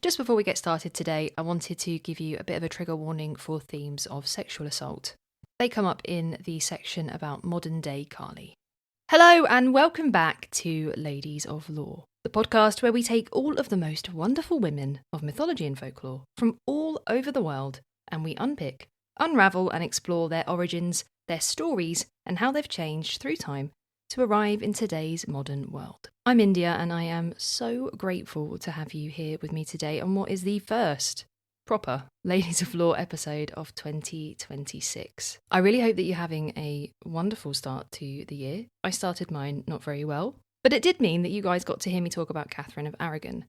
Just before we get started today, I wanted to give you a bit of a trigger warning for themes of sexual assault. They come up in the section about modern day Kali. Hello and welcome back to Ladies of Lore, the podcast where we take all of the most wonderful women of mythology and folklore from all over the world and we unpick, unravel and explore their origins, their stories and how they've changed through time to arrive in today's modern world. I'm India and I am so grateful to have you here with me today on what is the first proper Ladies of Lore episode of 2026. I really hope that you're having a wonderful start to the year. I started mine not very well, but it did mean that you guys got to hear me talk about Catherine of Aragon,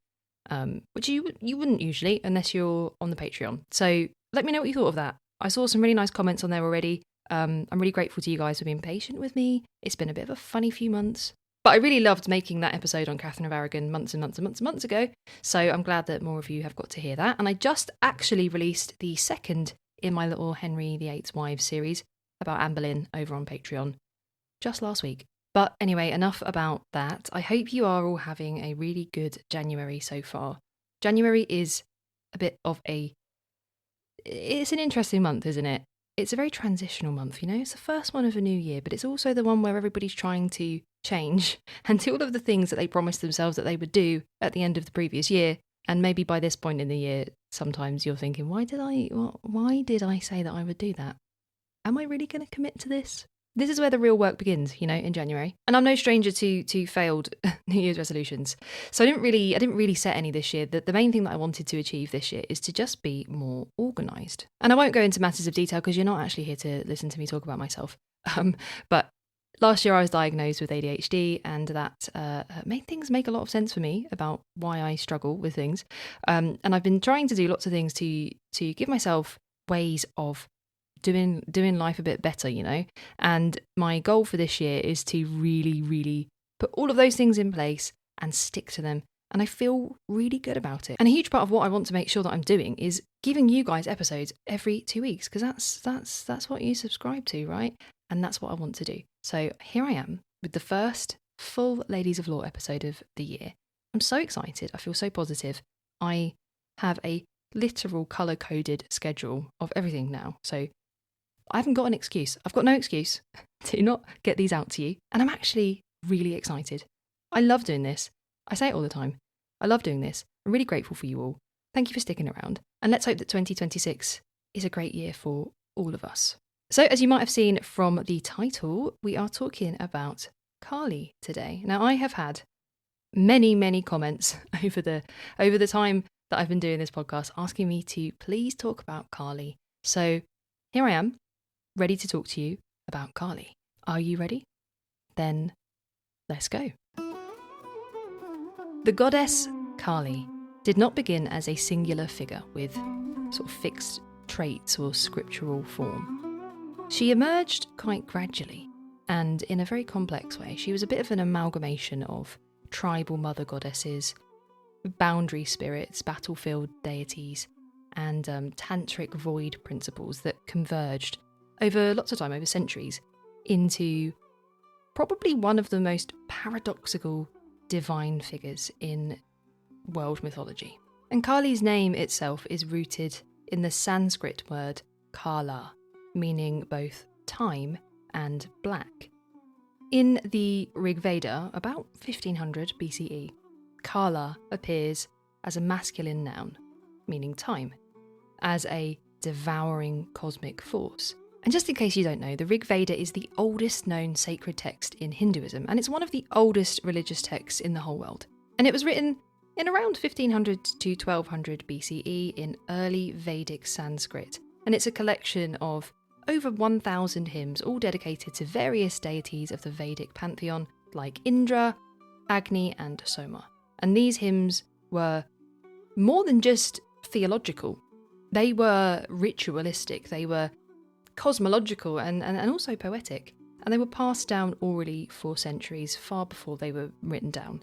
which you wouldn't usually unless you're on the Patreon. So let me know what you thought of that. I saw some really nice comments on there already. I'm really grateful to you guys for being patient with me. It's been a bit of a funny few months. But I really loved making that episode on Catherine of Aragon months ago. So I'm glad that more of you have got to hear that. And I just actually released the second in my little Henry VIII's Wives series about Anne Boleyn over on Patreon just last week. But anyway, enough about that. I hope you are all having a really good January so far. January is a bit of it's an interesting month, isn't it? It's a very transitional month, you know? It's the first one of a new year, but it's also the one where everybody's trying to change and do all of the things that they promised themselves that they would do at the end of the previous year. And maybe by this point in the year, sometimes you're thinking, why did I say that I would do that? Am I really going to commit to this? This is where the real work begins, you know, in January. And I'm no stranger to failed New Year's resolutions. So I didn't really set any this year. The main thing that I wanted to achieve this year is to just be more organised. And I won't go into matters of detail because you're not actually here to listen to me talk about myself. But last year I was diagnosed with ADHD and that made things make a lot of sense for me about why I struggle with things. And I've been trying to do lots of things to give myself ways of doing life a bit better, you know. And my goal for this year is to really put all of those things in place and stick to them. And I feel really good about it. And a huge part of what I want to make sure that I'm doing is giving you guys episodes every 2 weeks, because that's what you subscribe to, right? And that's what I want to do. So here I am with the first full Ladies of Lore episode of the year. I'm so excited. I feel so positive. I have a literal colour-coded schedule of everything now. So I haven't got an excuse. I've got no excuse to not get these out to you. And I'm actually really excited. I love doing this. I say it all the time. I love doing this. I'm really grateful for you all. Thank you for sticking around. And let's hope that 2026 is a great year for all of us. So as you might have seen from the title, we are talking about Kali today. Now I have had many comments over the time that I've been doing this podcast asking me to please talk about Kali. So here I am, ready to talk to you about Kali. Are you ready? Then let's go. The goddess Kali did not begin as a singular figure with sort of fixed traits or scriptural form. She emerged quite gradually and in a very complex way. She was a bit of an amalgamation of tribal mother goddesses, boundary spirits, battlefield deities, and Tantric void principles that converged over lots of time, over centuries, into probably one of the most paradoxical divine figures in world mythology. And Kali's name itself is rooted in the Sanskrit word Kala, meaning both time and black. In the Rig Veda, about 1500 BCE, Kala appears as a masculine noun, meaning time, as a devouring cosmic force. And just in case you don't know, the Rig Veda is the oldest known sacred text in Hinduism, and it's one of the oldest religious texts in the whole world. And it was written in around 1500 to 1200 BCE in early Vedic Sanskrit, and it's a collection of over 1,000 hymns, all dedicated to various deities of the Vedic pantheon, like Indra, Agni, and Soma. And these hymns were more than just theological. They were ritualistic, they were cosmological and also poetic, and they were passed down orally for centuries, far before they were written down.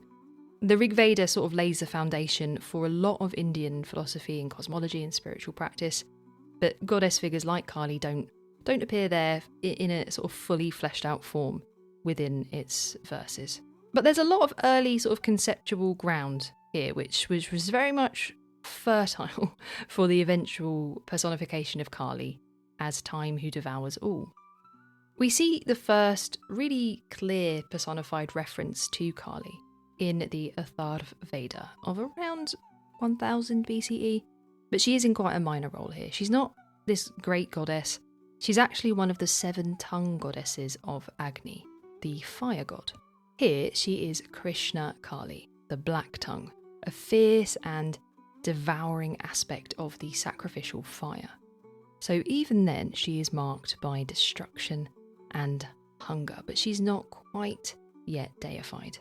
The Rig Veda sort of lays the foundation for a lot of Indian philosophy and cosmology and spiritual practice, but goddess figures like Kali don't appear there in a sort of fully fleshed out form within its verses. But there's a lot of early sort of conceptual ground here, which was very much fertile for the eventual personification of Kali as time who devours all. We see the first really clear personified reference to Kali in the Atharva Veda of around 1000 BCE, but she is in quite a minor role here. She's not this great goddess. She's actually one of the 7-tongue goddesses of Agni, the fire god. Here she is Krishna Kali, the black tongue, a fierce and devouring aspect of the sacrificial fire. So even then she is marked by destruction and hunger, but she's not quite yet deified.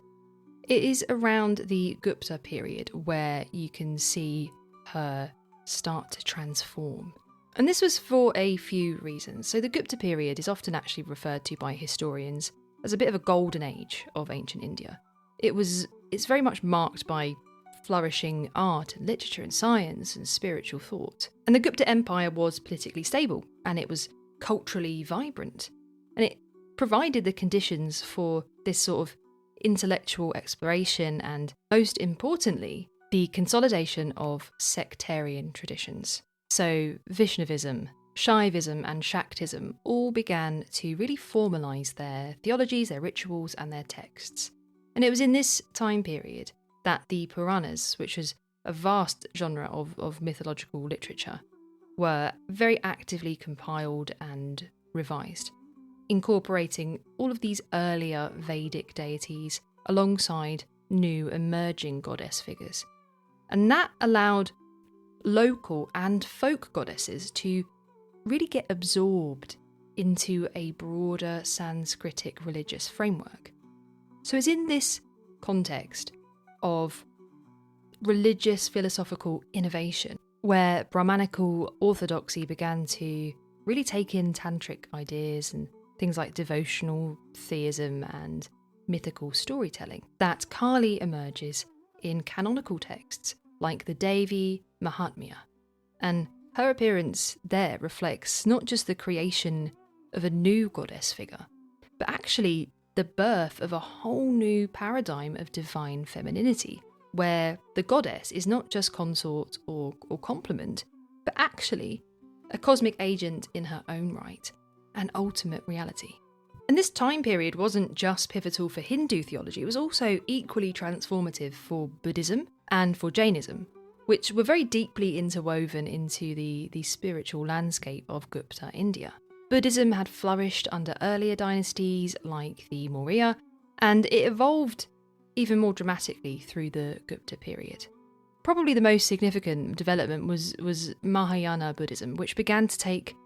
It is around the Gupta period where you can see her start to transform. And this was for a few reasons. So the Gupta period is often actually referred to by historians as a bit of a golden age of ancient India. It's very much marked by flourishing art and literature and science and spiritual thought. And the Gupta Empire was politically stable and it was culturally vibrant. And it provided the conditions for this sort of intellectual exploration and, most importantly, the consolidation of sectarian traditions. So Vaishnavism, Shaivism and Shaktism all began to really formalise their theologies, their rituals and their texts. And it was in this time period that the Puranas, which was a vast genre of mythological literature, were very actively compiled and revised, incorporating all of these earlier Vedic deities alongside new emerging goddess figures. And that allowed local and folk goddesses to really get absorbed into a broader Sanskritic religious framework. So it's in this context of religious philosophical innovation where Brahmanical orthodoxy began to really take in Tantric ideas and things like devotional theism and mythical storytelling, that Kali emerges in canonical texts like the Devi Mahatmya. And her appearance there reflects not just the creation of a new goddess figure, but actually the birth of a whole new paradigm of divine femininity, where the goddess is not just consort or complement, but actually a cosmic agent in her own right, an ultimate reality. And this time period wasn't just pivotal for Hindu theology, it was also equally transformative for Buddhism and for Jainism, which were very deeply interwoven into the spiritual landscape of Gupta India. Buddhism had flourished under earlier dynasties like the Maurya, and it evolved even more dramatically through the Gupta period. Probably the most significant development was Mahayana Buddhism, which began to take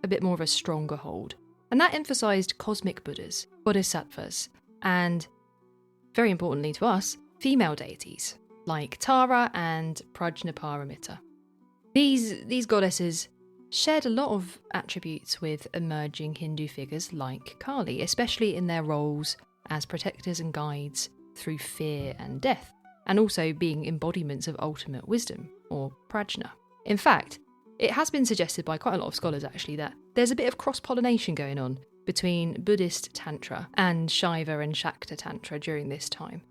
a bit more of a stronger hold. And that emphasised cosmic Buddhas, bodhisattvas, and, very importantly to us, female deities like Tara and Prajnaparamita. These goddesses shared a lot of attributes with emerging Hindu figures like Kali, especially in their roles as protectors and guides through fear and death, and also being embodiments of ultimate wisdom, or prajna. In fact, it has been suggested by quite a lot of scholars actually that there's a bit of cross-pollination going on between Buddhist Tantra and Shaiva and Shakta Tantra during this time.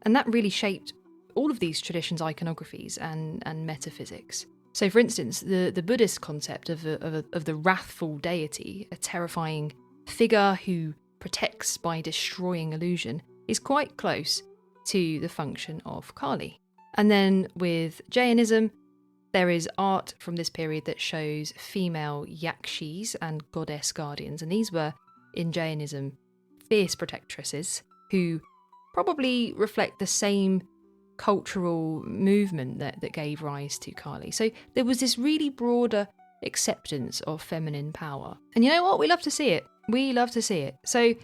And that really shaped all of these traditions' iconographies and metaphysics. So for instance, the Buddhist concept of the wrathful deity, a terrifying figure who protects by destroying illusion, is quite close to the function of Kali. And then with Jainism, there is art from this period that shows female yakshis and goddess guardians, and these were, in Jainism, fierce protectresses who probably reflect the same cultural movement that gave rise to Kali. So there was this really broader acceptance of feminine power. And you know what? We love to see it. We love to see it. So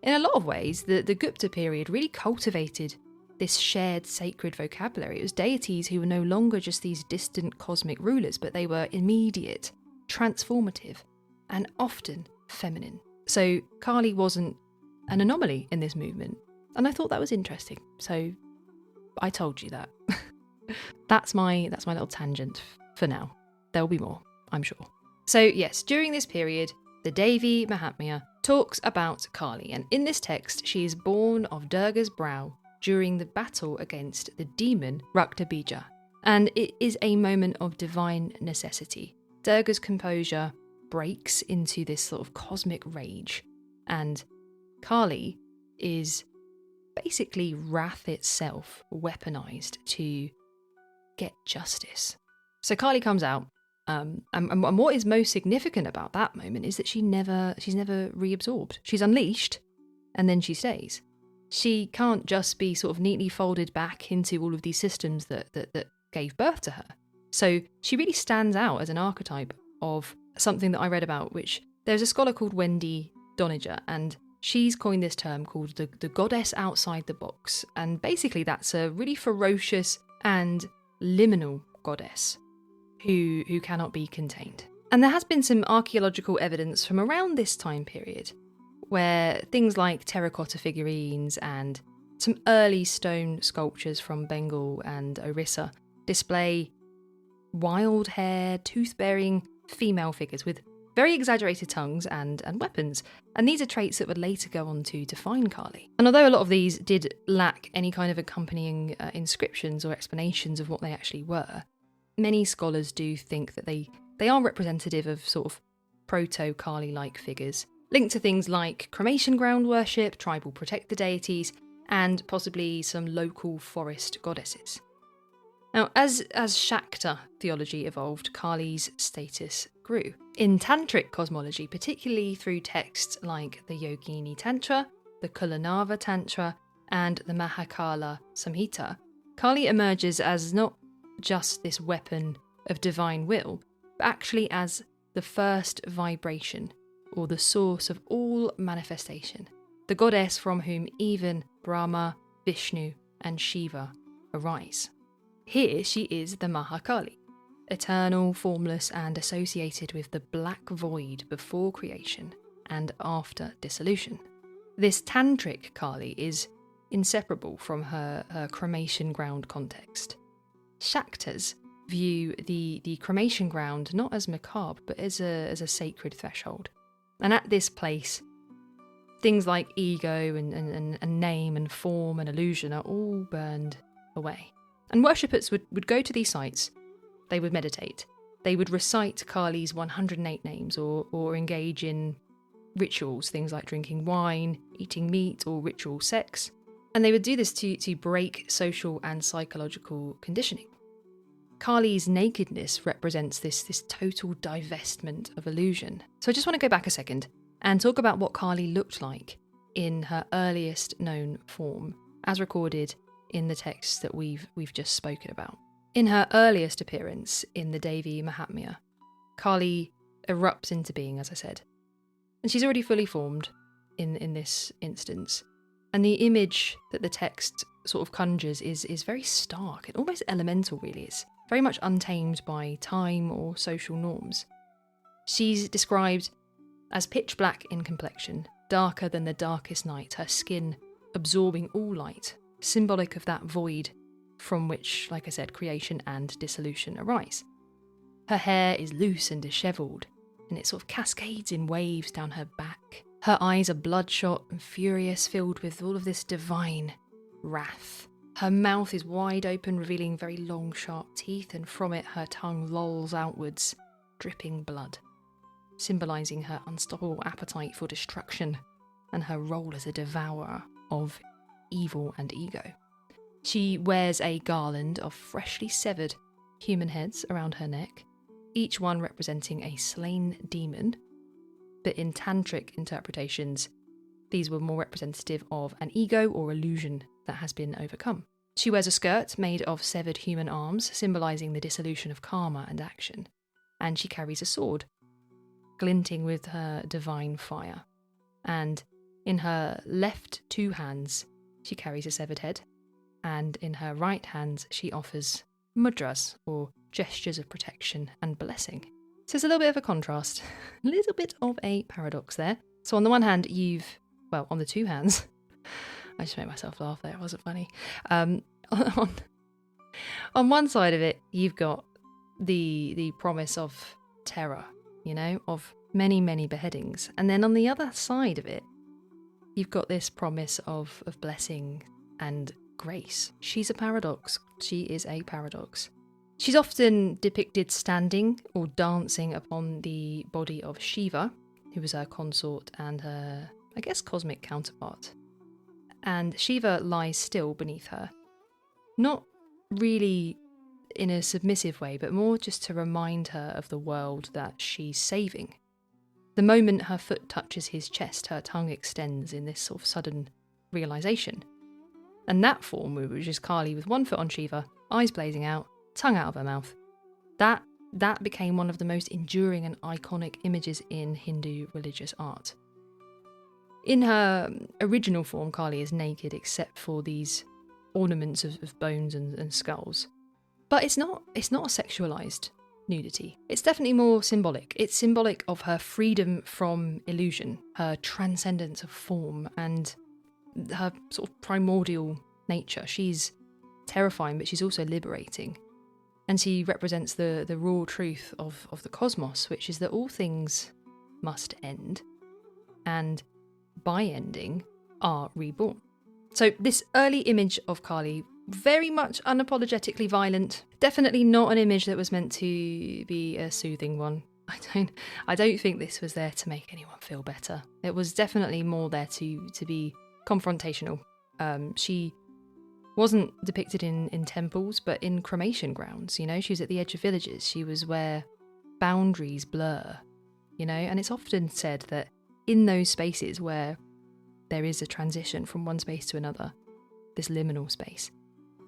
in a lot of ways, the Gupta period really cultivated this shared sacred vocabulary. It was deities who were no longer just these distant cosmic rulers, but they were immediate, transformative, and often feminine. So Kali wasn't an anomaly in this movement, and I thought that was interesting. So I told you that. That's my little tangent for now. There'll be more, I'm sure. So yes, during this period, the Devi Mahatmya talks about Kali, and in this text, she is born of Durga's brow during the battle against the demon Raktabija, And it is a moment of divine necessity. Durga's composure breaks into this sort of cosmic rage, and Kali is basically wrath itself weaponized to get justice. So Kali comes out, and what is most significant about that moment is that she's never reabsorbed. She's unleashed, and then she stays. She can't just be sort of neatly folded back into all of these systems that gave birth to her. So she really stands out as an archetype of something that I read about, which there's a scholar called Wendy Doniger, and she's coined this term called the goddess outside the box. And basically that's a really ferocious and liminal goddess who cannot be contained. And there has been some archaeological evidence from around this time period where things like terracotta figurines and some early stone sculptures from Bengal and Orissa display wild hair, tooth-bearing female figures with very exaggerated tongues and weapons. And these are traits that would later go on to define Kali. And although a lot of these did lack any kind of accompanying inscriptions or explanations of what they actually were, many scholars do think that they are representative of sort of proto-Kali-like figures, linked to things like cremation ground worship, tribal protector deities, and possibly some local forest goddesses. Now, as Shakta theology evolved, Kali's status grew. In Tantric cosmology, particularly through texts like the Yogini Tantra, the Colonial Tantra, and the Mahakala Samhita, Kali emerges as not just this weapon of divine will, but actually as the first vibration, or the source of all manifestation, the goddess from whom even Brahma, Vishnu, and Shiva arise. Here she is the Mahakali, eternal, formless, and associated with the black void before creation and after dissolution. This Tantric Kali is inseparable from her cremation ground context. Shaktas view the cremation ground not as macabre, but as a sacred threshold. And at this place, things like ego and name and form and illusion are all burned away. And worshippers would go to these sites, they would meditate, they would recite Kali's 108 names or engage in rituals, things like drinking wine, eating meat, or ritual sex. And they would do this to break social and psychological conditioning. Kali's nakedness represents this total divestment of illusion. So I just want to go back a second and talk about what Kali looked like in her earliest known form, as recorded in the texts that we've just spoken about. In her earliest appearance in the Devi Mahatmya, Kali erupts into being, as I said. And she's already fully formed in this instance. And the image that the text sort of conjures is very stark and almost elemental, really. It's very much untamed by time or social norms. She's described as pitch black in complexion, darker than the darkest night, her skin absorbing all light, symbolic of that void from which, like I said, creation and dissolution arise. Her hair is loose and dishevelled, and it sort of cascades in waves down her back. Her eyes are bloodshot and furious, filled with all of this divine wrath. Her mouth is wide open, revealing very long, sharp teeth, and from it her tongue lolls outwards, dripping blood, symbolising her unstoppable appetite for destruction and her role as a devourer of evil and ego. She wears a garland of freshly severed human heads around her neck, each one representing a slain demon, but in tantric interpretations, these were more representative of an ego or illusion that has been overcome. She wears a skirt made of severed human arms, symbolising the dissolution of karma and action, and she carries a sword, glinting with her divine fire. And in her left two hands, she carries a severed head, and in her right hand, she offers mudras, or gestures of protection and blessing. So there's a little bit of a contrast, a little bit of a paradox there. So on the one hand, on the two hands, I just made myself laugh there, it wasn't funny. On one side of it, you've got the promise of terror, of many, many beheadings. And then on the other side of it, you've got this promise of blessing and grace. She's a paradox. She is a paradox. She's often depicted standing or dancing upon the body of Shiva, who was her consort and her, I guess, cosmic counterpart. And Shiva lies still beneath her. Not really in a submissive way, but more just to remind her of the world that she's saving. The moment her foot touches his chest, her tongue extends in this sort of sudden realisation. And that form, which is Kali with one foot on Shiva, eyes blazing out, tongue out of her mouth, that became one of the most enduring and iconic images in Hindu religious art. In her original form, Kali is naked except for these ornaments of bones and skulls. But it's not a sexualised nudity. It's definitely more symbolic. It's symbolic of her freedom from illusion, her transcendence of form, and her sort of primordial nature. She's terrifying, but she's also liberating. And she represents the raw truth of the cosmos, which is that all things must end, and by ending, are reborn. So this early image of Kali, very much unapologetically violent, definitely not an image that was meant to be a soothing one. I don't think this was there to make anyone feel better. It was definitely more there to be confrontational. She wasn't depicted in temples, but in cremation grounds. You know, she was at the edge of villages. She was where boundaries blur. You know, and it's often said that in those spaces where there is a transition from one space to another, this liminal space,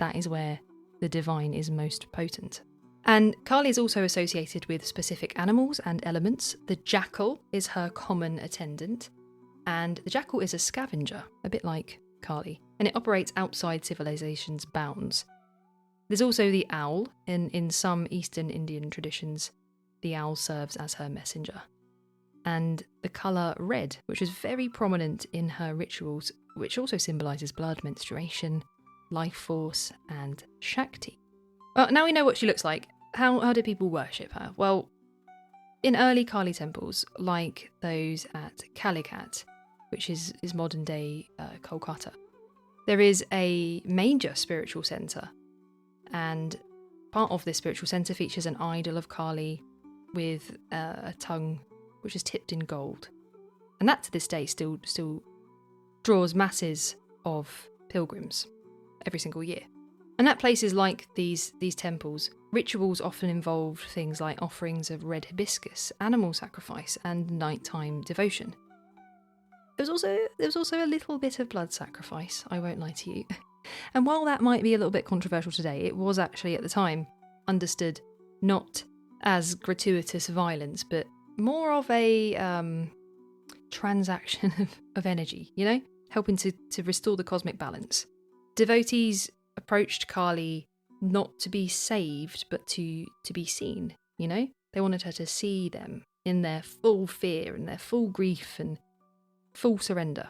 that is where the divine is most potent. And Kali is also associated with specific animals and elements. The jackal is her common attendant, and the jackal is a scavenger, a bit like Kali, and it operates outside civilization's bounds. There's also the owl. In some Eastern Indian traditions, the owl serves as her messenger. And the colour red, which is very prominent in her rituals, which also symbolises blood, menstruation, life force, and Shakti. Well, now we know what she looks like. How do people worship her? Well, in early Kali temples, like those at Kalighat, which is modern-day Kolkata, there is a major spiritual centre, and part of this spiritual centre features an idol of Kali with a tongue which is tipped in gold. And that to this day still draws masses of pilgrims every single year. And at places like these temples, rituals often involved things like offerings of red hibiscus, animal sacrifice, and nighttime devotion. There was also a little bit of blood sacrifice, I won't lie to you. And while that might be a little bit controversial today, it was actually at the time understood not as gratuitous violence, but more of a transaction of energy, you know, helping to restore the cosmic balance. Devotees approached Kali not to be saved, but to be seen, you know? They wanted her to see them in their full fear and their full grief and full surrender.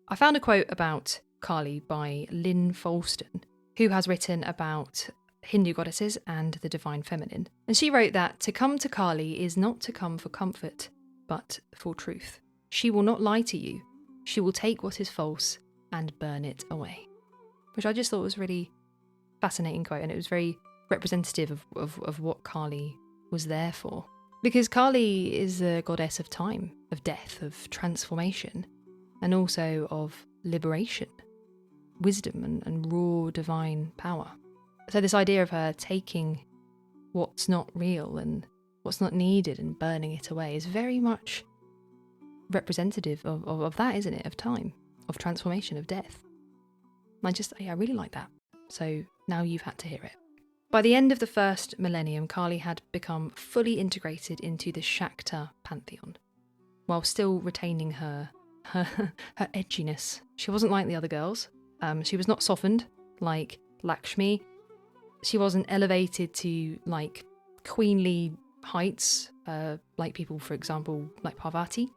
I found a quote about Kali by Lynn Falston, who has written about Hindu goddesses and the divine feminine. And she wrote that to come to Kali is not to come for comfort, but for truth. She will not lie to you. She will take what is false and burn it away. Which I just thought was really fascinating quote, and it was very representative of what Kali was there for. Because Kali is the goddess of time, of death, of transformation, and also of liberation, wisdom and raw divine power. So this idea of her taking what's not real and what's not needed and burning it away is very much representative of that, isn't it? Of time, of transformation, of death. I really like that. So now you've had to hear it. By the end of the first millennium, Kali had become fully integrated into the Shakta pantheon, while still retaining her edginess. She wasn't like the other girls. She was not softened like Lakshmi. She wasn't elevated to like queenly heights, like people, for example, like Parvati.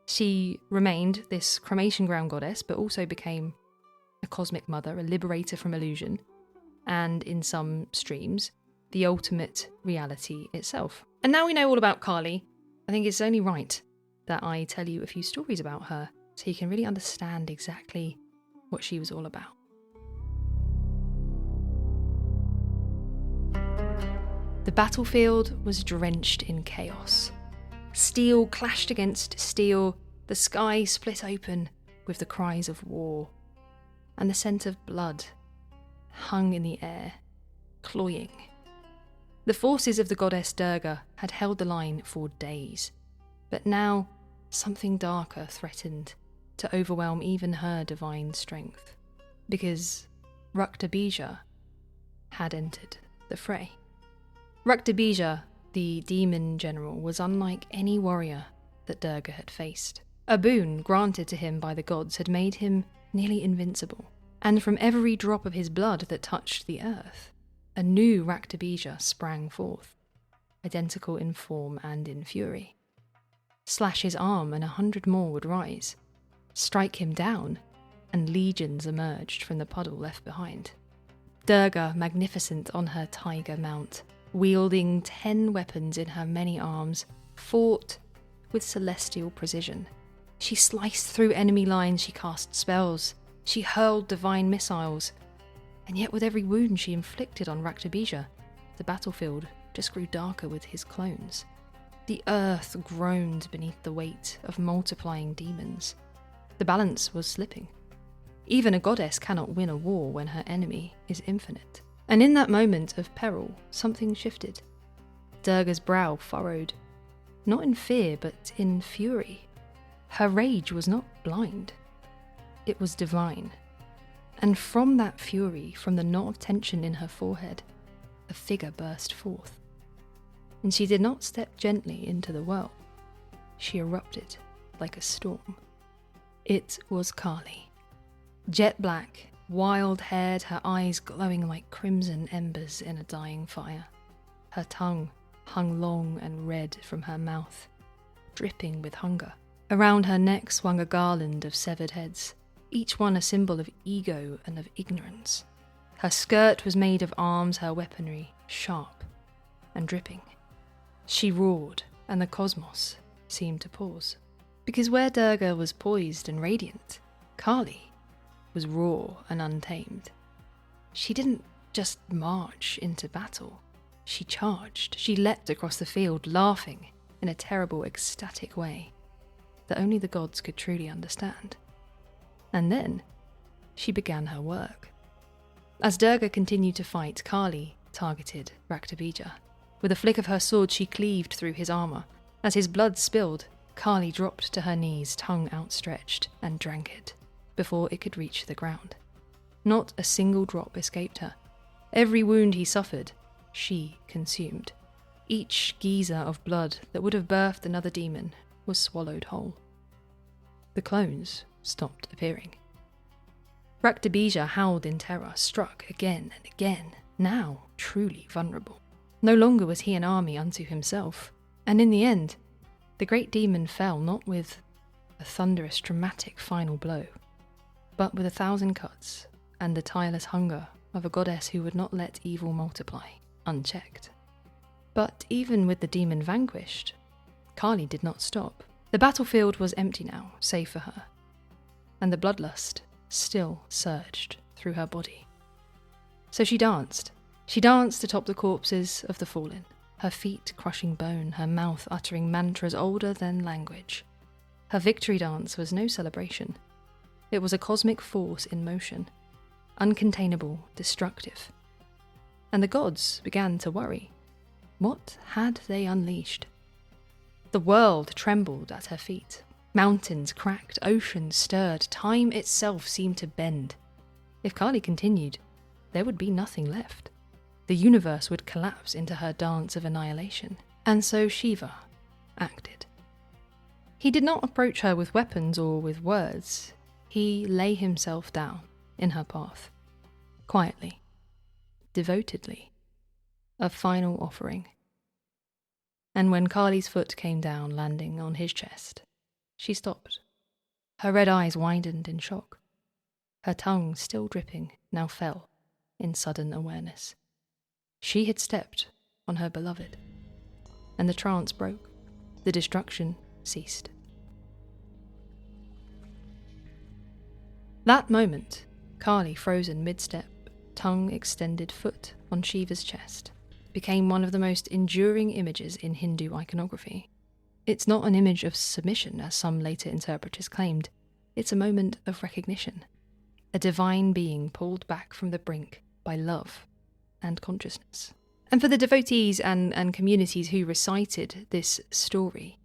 She remained this cremation ground goddess, but also became a cosmic mother, a liberator from illusion, and in some streams, the ultimate reality itself. And now we know all about Kali, I think it's only right that I tell you a few stories about her so you can really understand exactly what she was all about. The battlefield was drenched in chaos. Steel clashed against steel, the sky split open with the cries of war, and the scent of blood hung in the air, cloying. The forces of the goddess Durga had held the line for days, but now something darker threatened to overwhelm even her divine strength, because Raktabija had entered the fray. Raktabija, the demon general, was unlike any warrior that Durga had faced. A boon granted to him by the gods had made him nearly invincible, and from every drop of his blood that touched the earth, a new Raktabija sprang forth, identical in form and in fury. Slash his arm and 100 more would rise, strike him down, and legions emerged from the puddle left behind. Durga, magnificent on her tiger mount, wielding 10 weapons in her many arms, fought with celestial precision. She sliced through enemy lines, she cast spells, she hurled divine missiles, and yet with every wound she inflicted on Raktabija, the battlefield just grew darker with his clones. The earth groaned beneath the weight of multiplying demons. The balance was slipping. Even a goddess cannot win a war when her enemy is infinite. And in that moment of peril, something shifted. Durga's brow furrowed, not in fear, but in fury. Her rage was not blind. It was divine. And from that fury, from the knot of tension in her forehead, a figure burst forth. And she did not step gently into the world. She erupted like a storm. It was Kali. Jet black, wild-haired, her eyes glowing like crimson embers in a dying fire. Her tongue hung long and red from her mouth, dripping with hunger. Around her neck swung a garland of severed heads, each one a symbol of ego and of ignorance. Her skirt was made of arms, her weaponry sharp and dripping. She roared, and the cosmos seemed to pause. Because where Durga was poised and radiant, Kali was raw and untamed. She didn't just march into battle. She charged. She leapt across the field, laughing in a terrible, ecstatic way that only the gods could truly understand. And then she began her work. As Durga continued to fight, Kali targeted Raktabija. With a flick of her sword, she cleaved through his armour. As his blood spilled, Kali dropped to her knees, tongue outstretched, and drank it before it could reach the ground. Not a single drop escaped her. Every wound he suffered, she consumed. Each geyser of blood that would have birthed another demon was swallowed whole. The clones stopped appearing. Raktabija howled in terror, struck again and again, now truly vulnerable. No longer was he an army unto himself, and in the end, the great demon fell not with a thunderous, dramatic final blow, but with 1,000 cuts and the tireless hunger of a goddess who would not let evil multiply, unchecked. But even with the demon vanquished, Kali did not stop. The battlefield was empty now, save for her, and the bloodlust still surged through her body. So she danced. She danced atop the corpses of the fallen, her feet crushing bone, her mouth uttering mantras older than language. Her victory dance was no celebration. It was a cosmic force in motion, uncontainable, destructive. And the gods began to worry. What had they unleashed? The world trembled at her feet. Mountains cracked, oceans stirred, time itself seemed to bend. If Kali continued, there would be nothing left. The universe would collapse into her dance of annihilation. And so Shiva acted. He did not approach her with weapons or with words. He lay himself down in her path, quietly, devotedly, a final offering. And when Kali's foot came down, landing on his chest, she stopped. Her red eyes widened in shock. Her tongue, still dripping, now fell in sudden awareness. She had stepped on her beloved, and the trance broke. The destruction ceased. That moment, Kali frozen mid-step, tongue extended, foot on Shiva's chest, became one of the most enduring images in Hindu iconography. It's not an image of submission, as some later interpreters claimed. It's a moment of recognition. A divine being pulled back from the brink by love and consciousness. And for the devotees and communities who recited this story,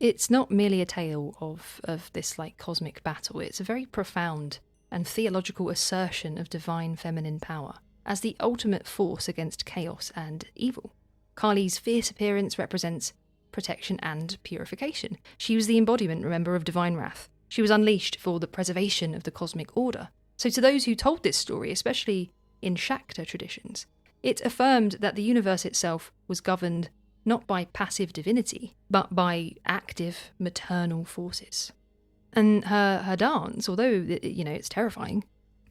it's not merely a tale of this cosmic battle. It's a very profound and theological assertion of divine feminine power as the ultimate force against chaos and evil. Kali's fierce appearance represents protection and purification. She was the embodiment, remember, of divine wrath. She was unleashed for the preservation of the cosmic order. So to those who told this story, especially in Shakta traditions, it affirmed that the universe itself was governed not by passive divinity, but by active maternal forces. And her dance, although, it's terrifying,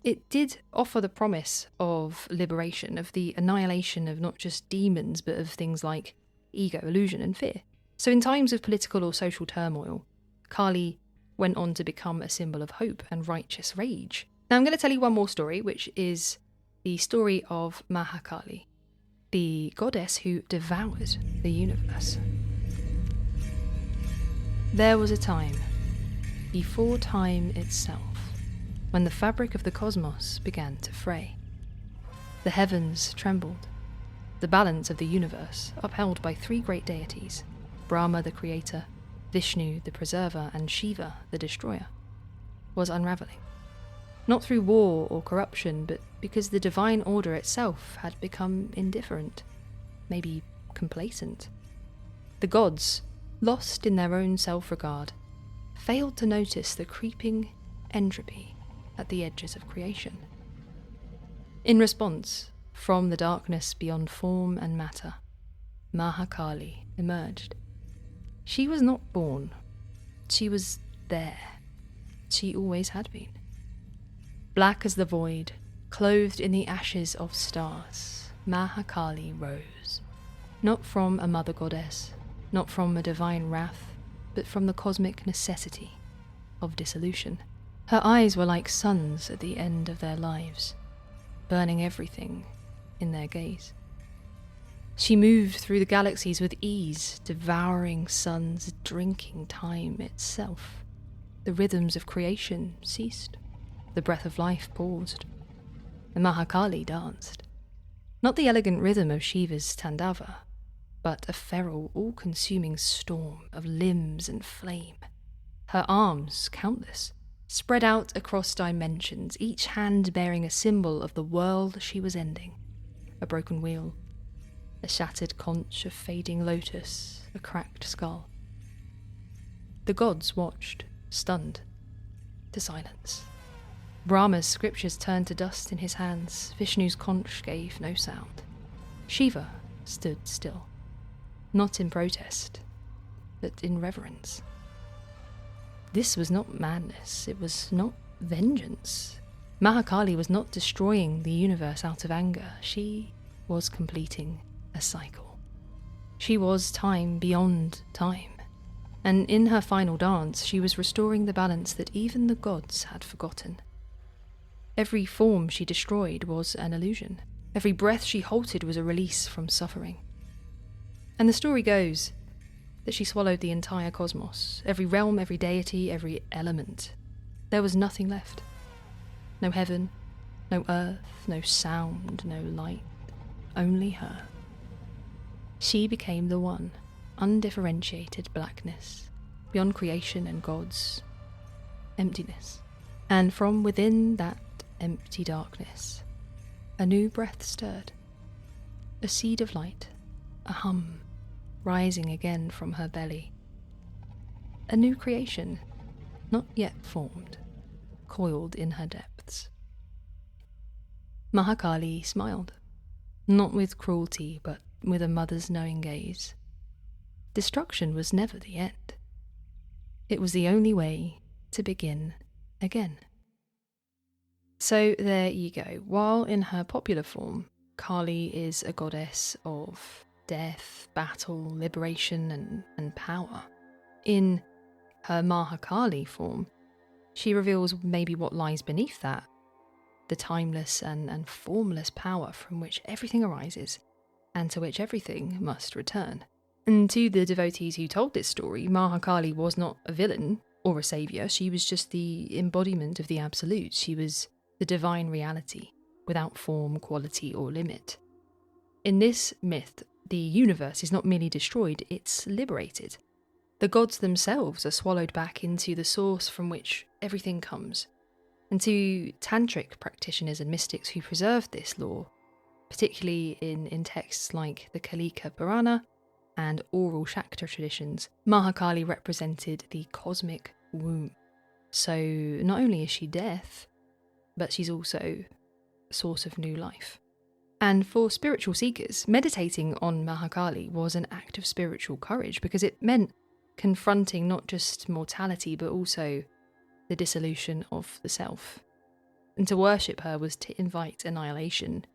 it did offer the promise of liberation, of the annihilation of not just demons, but of things like ego, illusion, and fear. So in times of political or social turmoil, Kali went on to become a symbol of hope and righteous rage. Now I'm going to tell you one more story, which is the story of Mahakali, the goddess who devoured the universe. There was a time, before time itself, when the fabric of the cosmos began to fray. The heavens trembled. The balance of the universe, upheld by three great deities, Brahma the creator, Vishnu the preserver, and Shiva the destroyer, was unravelling. Not through war or corruption, but because the divine order itself had become indifferent, maybe complacent. The gods, lost in their own self-regard, failed to notice the creeping entropy at the edges of creation. In response, from the darkness beyond form and matter, Mahakali emerged. She was not born. She was there. She always had been. Black as the void, clothed in the ashes of stars, Mahakali rose. Not from a mother goddess, not from a divine wrath, but from the cosmic necessity of dissolution. Her eyes were like suns at the end of their lives, burning everything in their gaze. She moved through the galaxies with ease, devouring suns, drinking time itself. The rhythms of creation ceased. The breath of life paused. The Mahakali danced. Not the elegant rhythm of Shiva's Tandava, but a feral, all-consuming storm of limbs and flame. Her arms, countless, spread out across dimensions, each hand bearing a symbol of the world she was ending. A broken wheel, a shattered conch, a fading lotus, a cracked skull. The gods watched, stunned, to silence. Brahma's scriptures turned to dust in his hands. Vishnu's conch gave no sound. Shiva stood still, not in protest, but in reverence. This was not madness, it was not vengeance. Mahakali was not destroying the universe out of anger. She was completing a cycle. She was time beyond time. And in her final dance, she was restoring the balance that even the gods had forgotten. Every form she destroyed was an illusion. Every breath she halted was a release from suffering. And the story goes that she swallowed the entire cosmos, every realm, every deity, every element. There was nothing left. No heaven, no earth, no sound, no light, only her. She became the one, undifferentiated blackness, beyond creation and gods, emptiness. And from within that empty darkness, a new breath stirred, a seed of light, a hum, rising again from her belly. A new creation, not yet formed, coiled in her depths. Mahakali smiled, not with cruelty, but with a mother's knowing gaze. Destruction was never the end. It was the only way to begin again. So there you go. While in her popular form, Kali is a goddess of death, battle, liberation, and power. In her Mahakali form, she reveals maybe what lies beneath that, the timeless and formless power from which everything arises, and to which everything must return. And to the devotees who told this story, Mahakali was not a villain or a saviour, she was just the embodiment of the absolute. She was the divine reality, without form, quality or limit. In this myth, the universe is not merely destroyed, it's liberated. The gods themselves are swallowed back into the source from which everything comes. And to Tantric practitioners and mystics who preserved this law, particularly in texts like the Kalika Purana and oral Shakta traditions, Mahakali represented the cosmic womb. So not only is she death, but she's also a source of new life. And for spiritual seekers, meditating on Mahakali was an act of spiritual courage because it meant confronting not just mortality but also the dissolution of the self. And to worship her was to invite annihilation,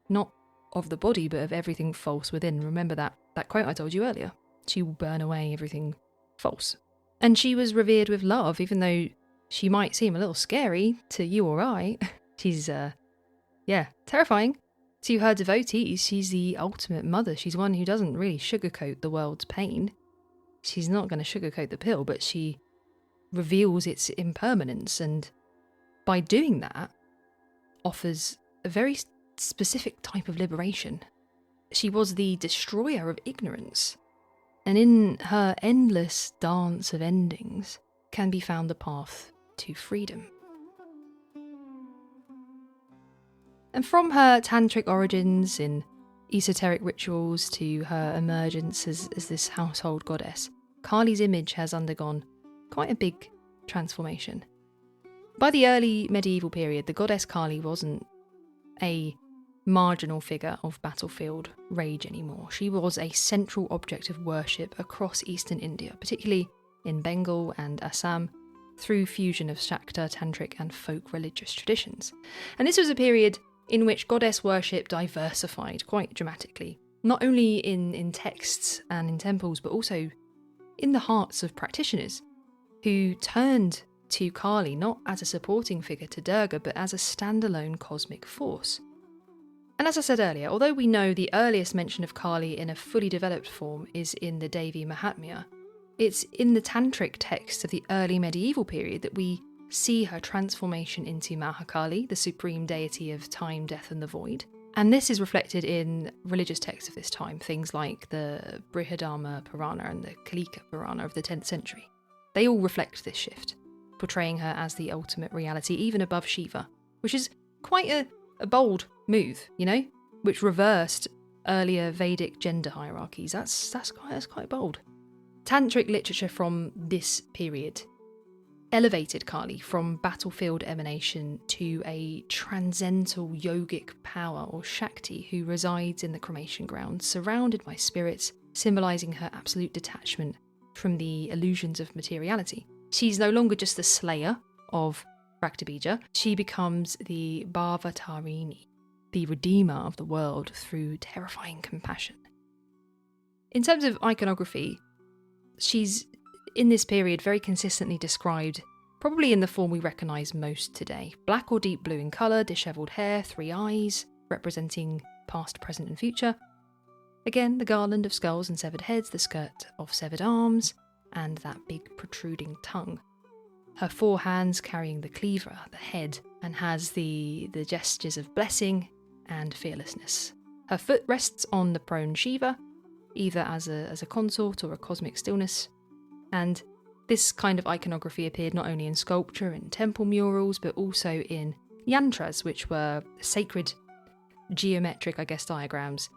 not of the body but of everything false within. Remember that quote I told you earlier? She will burn away everything false. And she was revered with love, even though she might seem a little scary to you or I. She's, terrifying. To her devotees, she's the ultimate mother. She's one who doesn't really sugarcoat the world's pain. She's not going to sugarcoat the pill, but she reveals its impermanence, and by doing that, offers a very specific type of liberation. She was the destroyer of ignorance, and in her endless dance of endings can be found the path to freedom. And from her tantric origins in esoteric rituals to her emergence as this household goddess, Kali's image has undergone quite a big transformation. By the early medieval period, the goddess Kali wasn't a marginal figure of battlefield rage anymore. She was a central object of worship across eastern India, particularly in Bengal and Assam, through fusion of Shakta, Tantric and folk religious traditions. And this was a period in which goddess worship diversified quite dramatically, not only in texts and in temples, but also in the hearts of practitioners who turned to Kali not as a supporting figure to Durga, but as a standalone cosmic force. And as I said earlier, although we know the earliest mention of Kali in a fully developed form is in the Devi Mahatmya, it's in the Tantric texts of the early medieval period that we see her transformation into Mahakali, the supreme deity of time, death and the void. And this is reflected in religious texts of this time, things like the Brihadharma Purana and the Kalika Purana of the 10th century. They all reflect this shift, portraying her as the ultimate reality, even above Shiva, which is quite a bold move, which reversed earlier Vedic gender hierarchies. That's quite bold. Tantric literature from this period elevated Kali from battlefield emanation to a transcendental yogic power or Shakti who resides in the cremation ground, surrounded by spirits, symbolising her absolute detachment from the illusions of materiality. She's no longer just the slayer of Raktabija, she becomes the Bhavatarini, the redeemer of the world through terrifying compassion. In terms of iconography, she's in this period very consistently described, probably in the form we recognise most today. Black or deep blue in colour, dishevelled hair, 3 eyes, representing past, present and future. Again, the garland of skulls and severed heads, the skirt of severed arms, and that big protruding tongue. Her 4 hands carrying the cleaver, the head, and has the gestures of blessing and fearlessness. Her foot rests on the prone Shiva, either as a consort or a cosmic stillness. And this kind of iconography appeared not only in sculpture and temple murals, but also in yantras, which were sacred geometric, diagrams,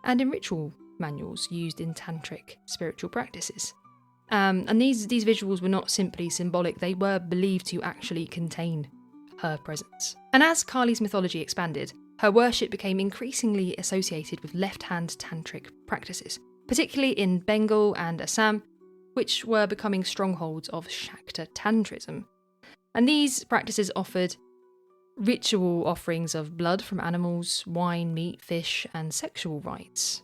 and in ritual manuals used in tantric spiritual practices. And these visuals were not simply symbolic, they were believed to actually contain her presence. And as Kali's mythology expanded, her worship became increasingly associated with left-hand tantric practices, particularly in Bengal and Assam, which were becoming strongholds of Shakta Tantrism. And these practices offered ritual offerings of blood from animals, wine, meat, fish, and sexual rites.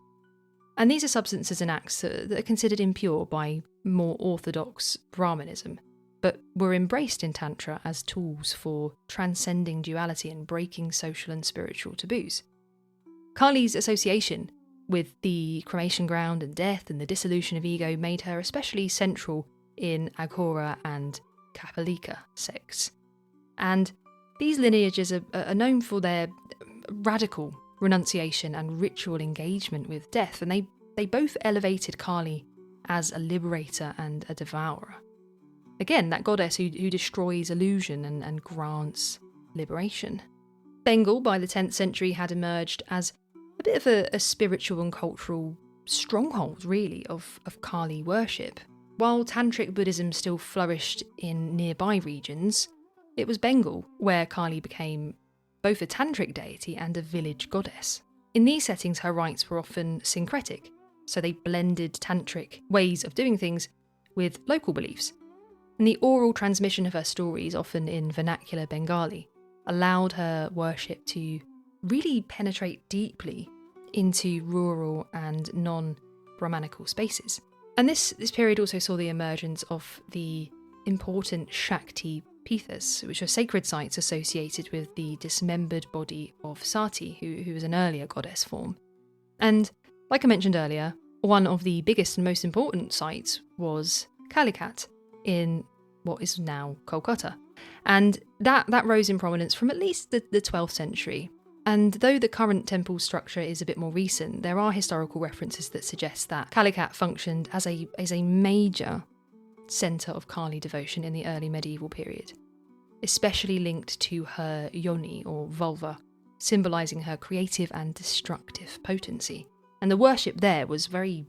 And these are substances and acts that are considered impure by more orthodox Brahmanism, but were embraced in Tantra as tools for transcending duality and breaking social and spiritual taboos. Kali's association with the cremation ground and death and the dissolution of ego, made her especially central in Aghora and Kapalika sects. And these lineages are known for their radical renunciation and ritual engagement with death, and they both elevated Kali as a liberator and a devourer. Again, that goddess who destroys illusion and grants liberation. Bengal, by the 10th century, had emerged as a bit of a spiritual and cultural stronghold, really, of Kali worship. While Tantric Buddhism still flourished in nearby regions, it was Bengal where Kali became both a tantric deity and a village goddess. In these settings, her rites were often syncretic, so they blended tantric ways of doing things with local beliefs. And the oral transmission of her stories, often in vernacular Bengali, allowed her worship to really penetrate deeply into rural and non-Brahmanical spaces. And this period also saw the emergence of the important Shakti Pithas, which are sacred sites associated with the dismembered body of Sati, who was an earlier goddess form. And like I mentioned earlier, one of the biggest and most important sites was Calicut in what is now Kolkata. And that rose in prominence from at least the 12th century. And though the current temple structure is a bit more recent, there are historical references that suggest that Calicut functioned as a major centre of Kali devotion in the early medieval period, especially linked to her yoni, or vulva, symbolising her creative and destructive potency. And the worship there was very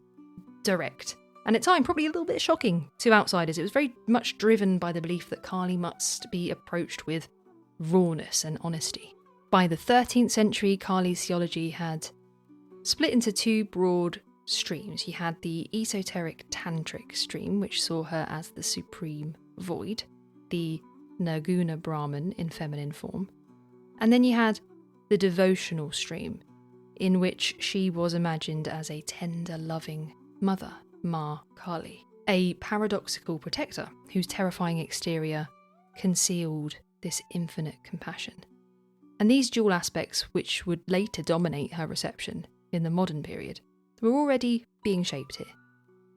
direct, and at times probably a little bit shocking to outsiders. It was very much driven by the belief that Kali must be approached with rawness and honesty. By the 13th century, Kali's theology had split into two broad streams. You had the esoteric Tantric stream, which saw her as the supreme void, the Nirguna Brahman in feminine form. And then you had the devotional stream, in which she was imagined as a tender, loving mother, Ma Kali, a paradoxical protector whose terrifying exterior concealed this infinite compassion. And these dual aspects, which would later dominate her reception in the modern period, were already being shaped here,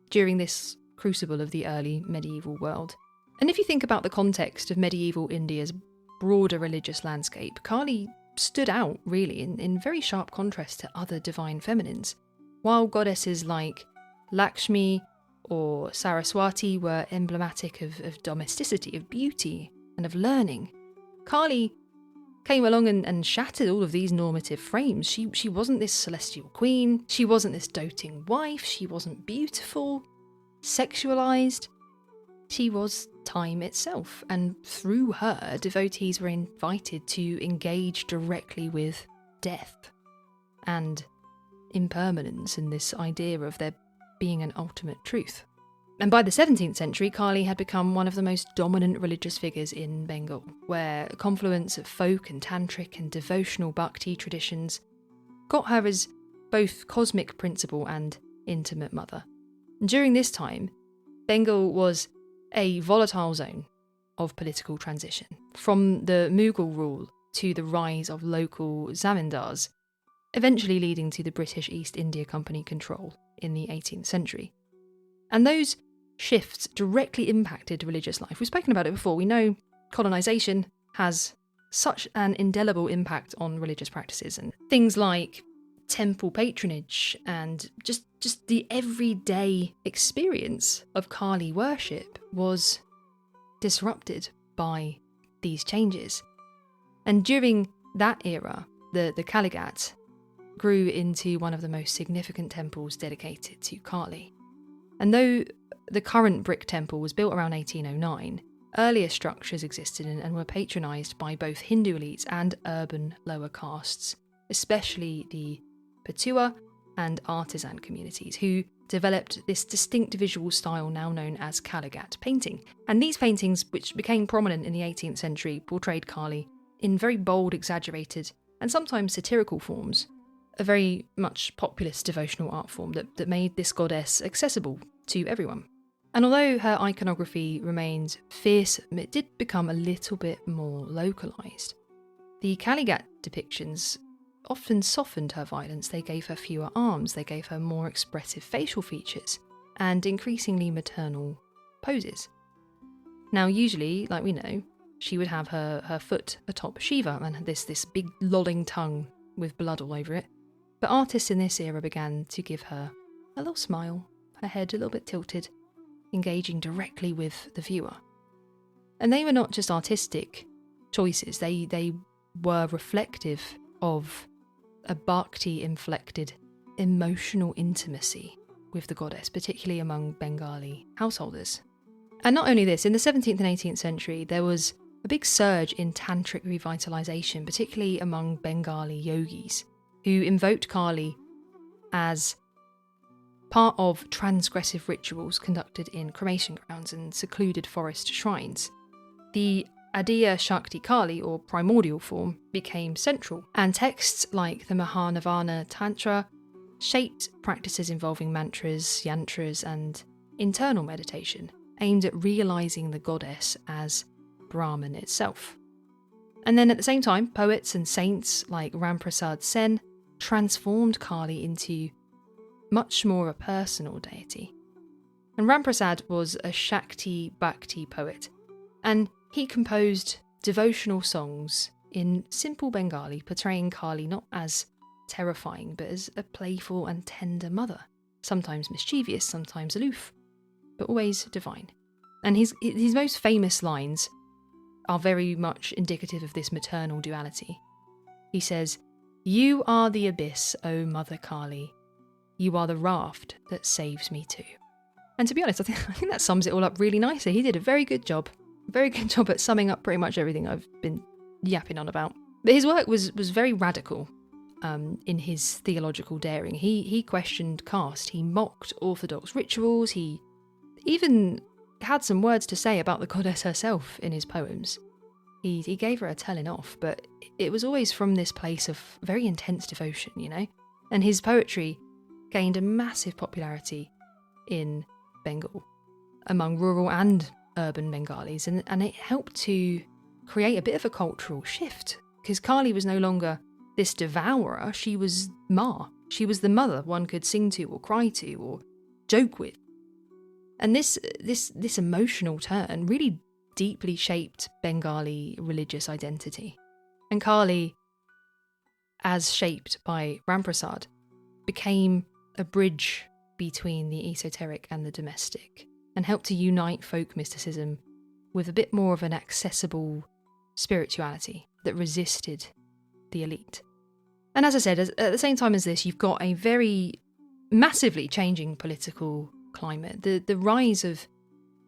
during this crucible of the early medieval world. And if you think about the context of medieval India's broader religious landscape, Kali stood out, really, in very sharp contrast to other divine feminines. While goddesses like Lakshmi or Saraswati were emblematic of domesticity, of beauty, and of learning, Kali came along and shattered all of these normative frames. She wasn't this celestial queen, she wasn't this doting wife, she wasn't beautiful, sexualized. She was time itself, and through her, devotees were invited to engage directly with death and impermanence, and this idea of there being an ultimate truth. And by the 17th century, Kali had become one of the most dominant religious figures in Bengal, where a confluence of folk and tantric and devotional bhakti traditions got her as both cosmic principal and intimate mother. And during this time, Bengal was a volatile zone of political transition, from the Mughal rule to the rise of local zamindars, eventually leading to the British East India Company control in the 18th century. And those shifts directly impacted religious life. We've spoken about it before. We know colonisation has such an indelible impact on religious practices, and things like temple patronage and just the everyday experience of Kali worship was disrupted by these changes. And during that era, the Kaligat grew into one of the most significant temples dedicated to Kali. And though the current brick temple was built around 1809, earlier structures existed and were patronised by both Hindu elites and urban lower castes, especially the Patua and artisan communities, who developed this distinct visual style now known as Kaligat painting. And these paintings, which became prominent in the 18th century, portrayed Kali in very bold, exaggerated, and sometimes satirical forms, a very much populist devotional art form that made this goddess accessible to everyone. And although her iconography remained fearsome, it did become a little bit more localised. The Kaligat depictions often softened her violence. They gave her fewer arms, they gave her more expressive facial features, and increasingly maternal poses. Now, usually, like we know, she would have her foot atop Shiva and this big lolling tongue with blood all over it. But artists in this era began to give her a little smile, her head a little bit tilted, engaging directly with the viewer. And they were not just artistic choices, they were reflective of a bhakti-inflected emotional intimacy with the goddess, particularly among Bengali householders. And not only this, in the 17th and 18th century, there was a big surge in Tantric revitalisation, particularly among Bengali yogis, who invoked Kali as part of transgressive rituals conducted in cremation grounds and secluded forest shrines. The Adiya Shakti Kali, or primordial form, became central, and texts like the Mahanavana Tantra shaped practices involving mantras, yantras, and internal meditation, aimed at realising the goddess as Brahman itself. And then at the same time, poets and saints like Ramprasad Sen transformed Kali into much more a personal deity. And Ramprasad was a Shakti Bhakti poet, and he composed devotional songs in simple Bengali, portraying Kali not as terrifying, but as a playful and tender mother, sometimes mischievous, sometimes aloof, but always divine. And his most famous lines are very much indicative of this maternal duality. He says, "You are the abyss, O Mother Kali. You are the raft that saves me too." And to be honest, I think that sums it all up really nicely. He did a very good job at summing up pretty much everything I've been yapping on about. But his work was very radical in his theological daring. He questioned caste, he mocked orthodox rituals, he even had some words to say about the goddess herself in his poems. He gave her a telling off, but it was always from this place of very intense devotion, you know? And his poetry gained a massive popularity in Bengal, among rural and urban Bengalis, and it helped to create a bit of a cultural shift, because Kali was no longer this devourer, she was Ma. She was the mother one could sing to or cry to or joke with. And this emotional turn really deeply shaped Bengali religious identity. And Kali, as shaped by Ramprasad, became a bridge between the esoteric and the domestic, and helped to unite folk mysticism with a bit more of an accessible spirituality that resisted the elite. And as I said, at the same time as this, you've got a very massively changing political climate. The rise of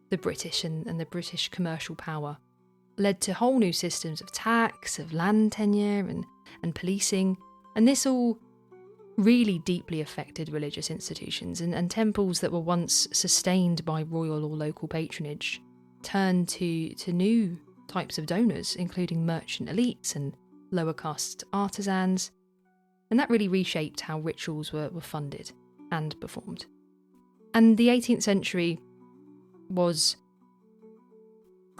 the British and the British commercial power led to whole new systems of tax, of land tenure and policing, and this all really deeply affected religious institutions, and temples that were once sustained by royal or local patronage turned to new types of donors, including merchant elites and lower caste artisans, and that really reshaped how rituals were funded and performed. And the 18th century was